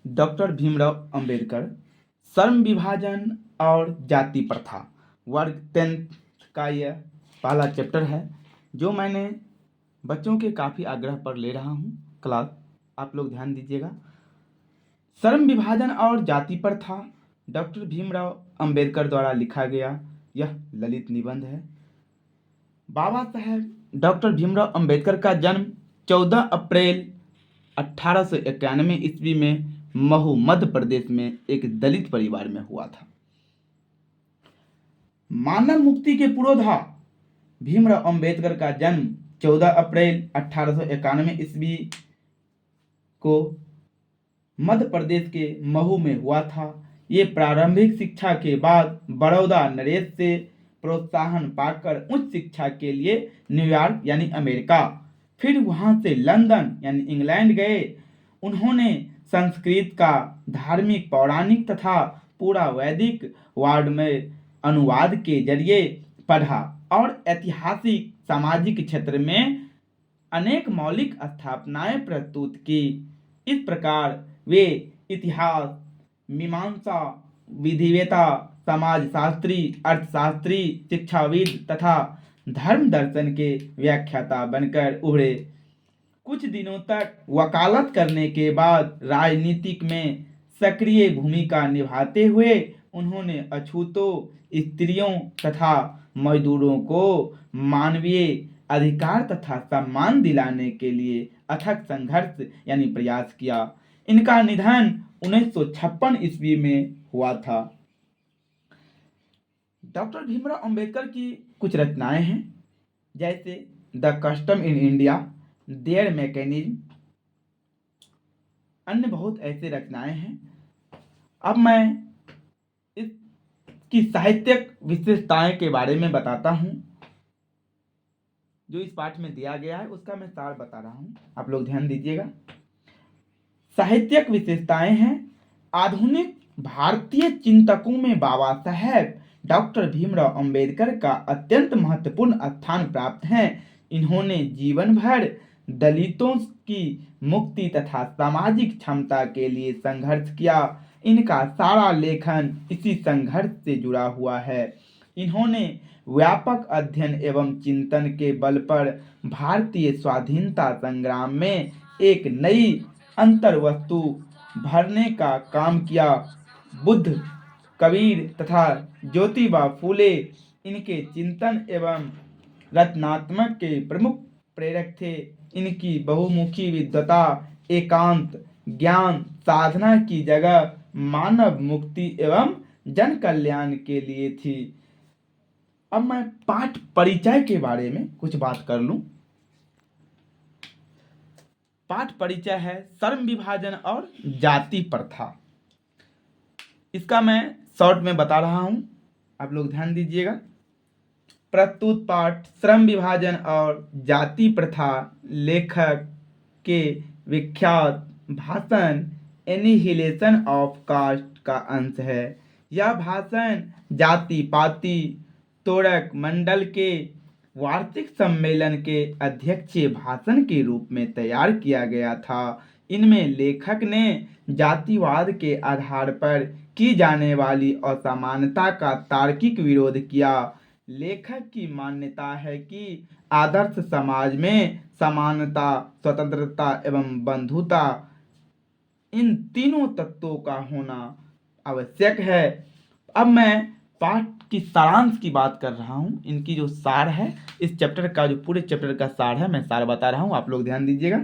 Doctor Bhimrao Ambedkar, श्रम विभाजन और जाति प्रथा, वर्ग 10th का यह पहला चैप्टर है जो मैंने बच्चों के काफ़ी आग्रह पर ले रहा हूँ क्लास। आप लोग ध्यान दीजिएगा। श्रम विभाजन और जाति प्रथा डॉक्टर भीमराव अंबेडकर द्वारा लिखा गया यह ललित निबंध है। बाबा साहेब डॉक्टर भीमराव अंबेडकर का जन्म 14 अप्रैल 1891 ईस्वी में महू मध्य प्रदेश में एक दलित परिवार में हुआ था। मानव मुक्ति के पुरोधा भीमराव अंबेडकर का जन्म 14 अप्रैल 1891 ईस्वी को मध्य प्रदेश के महू में हुआ था। ये प्रारंभिक शिक्षा के बाद बड़ौदा नरेश से प्रोत्साहन पाकर उच्च शिक्षा के लिए न्यूयॉर्क यानी अमेरिका, फिर वहां से लंदन यानी इंग्लैंड गए। उन्होंने संस्कृत का धार्मिक, पौराणिक तथा पूरा वैदिक वार्ड में अनुवाद के जरिए पढ़ा और ऐतिहासिक सामाजिक क्षेत्र में अनेक मौलिक स्थापनाएं प्रस्तुत की। इस प्रकार वे इतिहास, मीमांसा, विधिवेता, समाजशास्त्री, अर्थशास्त्री, शिक्षाविद तथा धर्म दर्शन के व्याख्याता बनकर उभरे। कुछ दिनों तक वकालत करने के बाद राजनीतिक में सक्रिय भूमिका निभाते हुए उन्होंने अछूतों, स्त्रियों तथा मजदूरों को मानवीय अधिकार तथा सम्मान दिलाने के लिए अथक संघर्ष यानी प्रयास किया। इनका निधन 1956 ईस्वी में हुआ था। डॉक्टर भीमराव अंबेडकर की कुछ रचनाएं हैं जैसे the custom in India, there mechanism, अन्य बहुत ऐसे रचनाएं हैं। अब मैं इसकी साहित्यिक विशेषताएं के बारे में बताता हूं। जो इस पाठ में दिया गया है उसका मैं सार बता रहा हूं, आप लोग ध्यान दीजिएगा। साहित्यिक विशेषताएं हैं। आधुनिक भारतीय चिंतकों में बाबा साहेब डॉक्टर भीमराव अंबेडकर का अत्यंत महत्वपूर्ण स्थान प्राप्त है। इन्होंने जीवन भर दलितों की मुक्ति तथा सामाजिक क्षमता के लिए संघर्ष किया। इनका सारा लेखन इसी संघर्ष से जुड़ा हुआ है। इन्होंने व्यापक अध्ययन एवं चिंतन के बल पर भारतीय स्वाधीनता संग्राम में एक नई अंतर्वस्तु भरने का काम किया। बुद्ध, कबीर तथा ज्योतिबा फूले इनके चिंतन एवं रचनात्मक के प्रमुख प्रेरक थे। इनकी बहुमुखी विद्वता, एकांत, ज्ञान साधना की जगह मानव मुक्ति एवं जन कल्याण के लिए थी। अब मैं पाठ परिचय के बारे में कुछ बात कर लूं। पाठ परिचय है श्रम विभाजन और जाति प्रथा। इसका मैं शॉर्ट में बता रहा हूं, आप लोग ध्यान दीजिएगा। प्रस्तुत पाठ श्रम विभाजन और जाति प्रथा लेखक के विख्यात भाषण एनिहिलेशन ऑफ कास्ट का अंश है। यह भाषण जाति पाति तोड़क मंडल के वार्षिक सम्मेलन के अध्यक्षीय भाषण के रूप में तैयार किया गया था। इनमें लेखक ने जातिवाद के आधार पर की जाने वाली असमानता का तार्किक विरोध किया। लेखक की मान्यता है कि आदर्श समाज में समानता, स्वतंत्रता एवं बंधुता, इन तीनों तत्वों का होना आवश्यक है। अब मैं पाठ की सारांश की बात कर रहा हूँ। इनकी जो सार है, इस चैप्टर का जो पूरे चैप्टर का सार है, मैं सार बता रहा हूँ, आप लोग ध्यान दीजिएगा।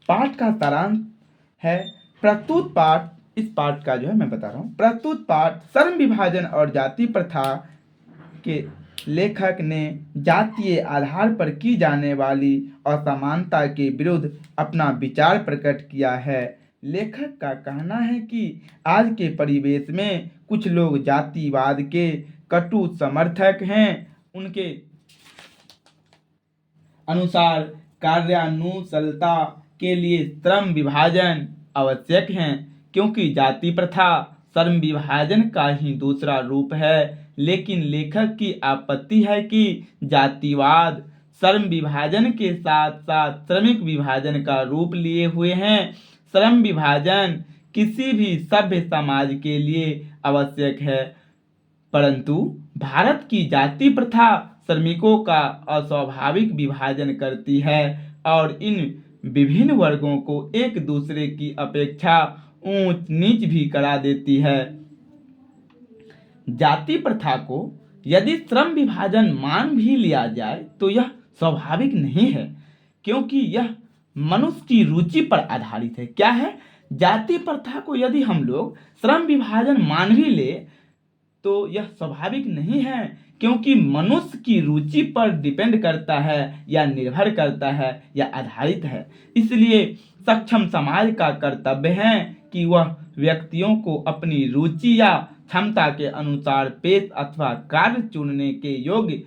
पाठ का सारांश है प्रस्तुत पाठ। इस पाठ का जो है मैं बता रहा हूँ। प्रस्तुत पाठ श्रम विभाजन और जाति प्रथा के लेखक ने जातीय आधार पर की जाने वाली असमानता के विरुद्ध अपना विचार प्रकट किया है। लेखक का कहना है कि आज के परिवेश में कुछ लोग जातिवाद के कटु समर्थक हैं। उनके अनुसार कार्यानुशलता के लिए श्रम विभाजन आवश्यक है, क्योंकि जाति प्रथा श्रम विभाजन का ही दूसरा रूप है। लेकिन लेखक की आपत्ति है कि जातिवाद श्रम विभाजन के साथ साथ श्रमिक विभाजन का रूप लिए हुए हैं। श्रम विभाजन किसी भी सभ्य समाज के लिए आवश्यक है, परंतु भारत की जाति प्रथा श्रमिकों का अस्वाभाविक विभाजन करती है और इन विभिन्न वर्गों को एक दूसरे की अपेक्षा ऊंच नीच भी करा देती है। जाति प्रथा को यदि श्रम विभाजन मान भी लिया जाए तो यह स्वाभाविक नहीं है, क्योंकि यह मनुष्य की रुचि पर आधारित है। क्या है? जाति प्रथा को यदि हम लोग श्रम विभाजन मान भी ले तो यह स्वाभाविक नहीं है, क्योंकि मनुष्य की रुचि पर डिपेंड करता है या निर्भर करता है या आधारित है। इसलिए सक्षम समाज का कर्तव्य है कि वह व्यक्तियों को अपनी रुचि या क्षमता के अनुसार पेश अथवा कार्य चुनने के योग्य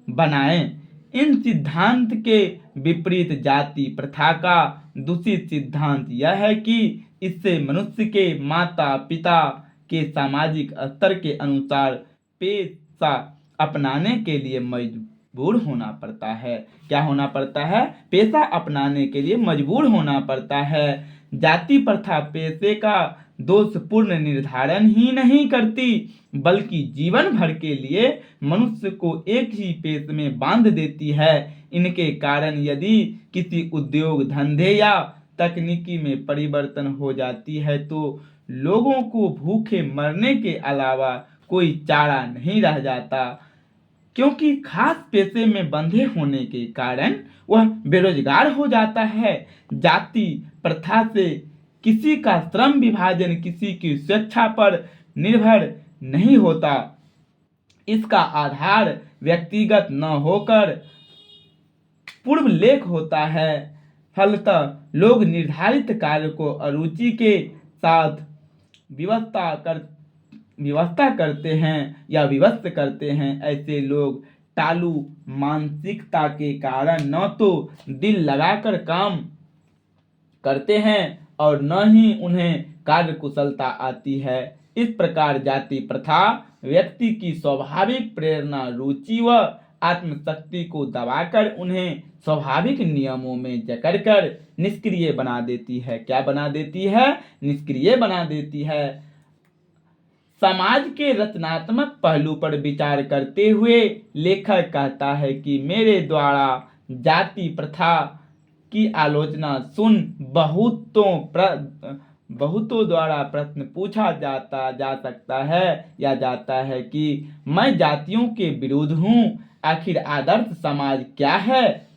बनाएं। इन सिद्धांत के विपरीत जाति प्रथा का दूषित सिद्धांत यह है कि इससे मनुष्य के माता पिता के सामाजिक स्तर के अनुसार पेशा अपनाने के लिए मजबूर होना पड़ता है। क्या होना पड़ता है? पेशा अपनाने के लिए मजबूर होना पड़ता है। जाति प्रथा पेशे का दोषपूर्ण निर्धारण ही नहीं करती, बल्कि जीवन भर के लिए मनुष्य को एक ही पेशे में बांध देती है। इनके कारण यदि किसी उद्योग धंधे या तकनीकी में परिवर्तन हो जाती है तो लोगों को भूखे मरने के अलावा कोई चारा नहीं रह जाता, क्योंकि खास पेशे में बंधे होने के कारण वह बेरोजगार हो जाता है। जाति प्रथा से किसी का श्रम विभाजन किसी की स्वेच्छा पर निर्भर नहीं होता। इसका आधार व्यक्तिगत न होकर पूर्व लेख होता है। फलतः लोग निर्धारित कार्य को अरुचि के साथ व्यवस्था करते हैं या विवश करते हैं। ऐसे लोग टालू मानसिकता के कारण न तो दिल लगाकर काम करते हैं और न ही उन्हें कार्य कुशलता आती है। इस प्रकार जाति प्रथा व्यक्ति की स्वाभाविक प्रेरणा, रुचि व आत्मशक्ति को दबाकर उन्हें स्वाभाविक नियमों में जकड़कर निष्क्रिय बना देती है। क्या बना देती है? निष्क्रिय बना देती है। समाज के रचनात्मक पहलू पर विचार करते हुए लेखक कहता है कि मेरे द्वारा जाति प्रथा की आलोचना सुन बहुतों द्वारा प्रश्न पूछा जा सकता है या जाता है कि मैं जातियों के विरुद्ध हूँ। आखिर आदर्श समाज क्या है?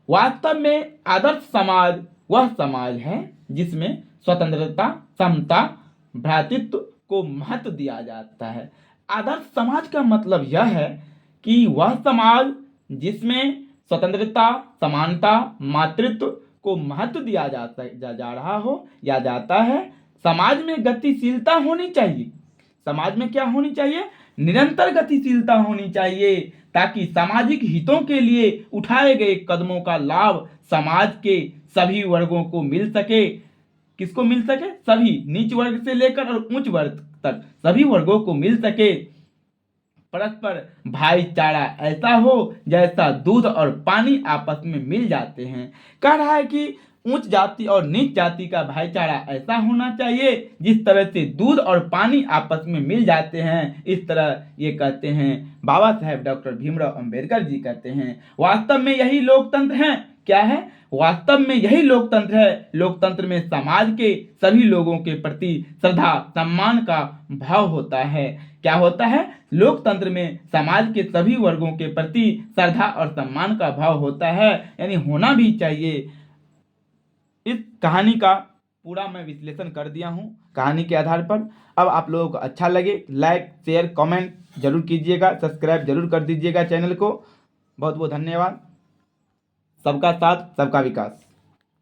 वास्तव में आदर्श समाज वह समाज है जिसमें स्वतंत्रता, समता, भ्रातृत्व को महत्व दिया जाता है। आदर्श समाज का मतलब यह है कि वह समाज जिसमें स्वतंत्रता, समानता, मातृत्व को महत्व दिया जा रहा हो या जाता है। समाज में गतिशीलता होनी चाहिए। समाज में क्या होनी चाहिए? निरंतर गतिशीलता होनी चाहिए, ताकि सामाजिक हितों के लिए उठाए गए कदमों का लाभ समाज के सभी वर्गों को मिल सके। किसको मिल सके? सभी, नीच वर्ग से लेकर और उच्च वर्ग तक सभी वर्गों को मिल सके। परस्पर भाईचारा ऐसा हो जैसा दूध और पानी आपस में मिल जाते हैं। कह रहा है कि उच्च जाति और नीच जाति का भाईचारा ऐसा होना चाहिए जिस तरह से दूध और पानी आपस में मिल जाते हैं। इस तरह ये कहते हैं बाबा साहेब डॉक्टर भीमराव अंबेडकर जी कहते हैं। वास्तव में यही लोकतंत्र है। क्या है? वास्तव में यही लोकतंत्र है। लोकतंत्र में समाज के सभी लोगों के प्रति श्रद्धा, सम्मान का भाव होता है। क्या होता है? लोकतंत्र में समाज के सभी वर्गों के प्रति श्रद्धा और सम्मान का भाव होता है, यानी होना भी चाहिए। इस कहानी का पूरा मैं विश्लेषण कर दिया हूँ कहानी के आधार पर। अब आप लोगों को अच्छा लगे लाइक, शेयर, कमेंट जरूर कीजिएगा, सब्सक्राइब जरूर कर दीजिएगा चैनल को। बहुत बहुत धन्यवाद। सबका साथ सबका विकास।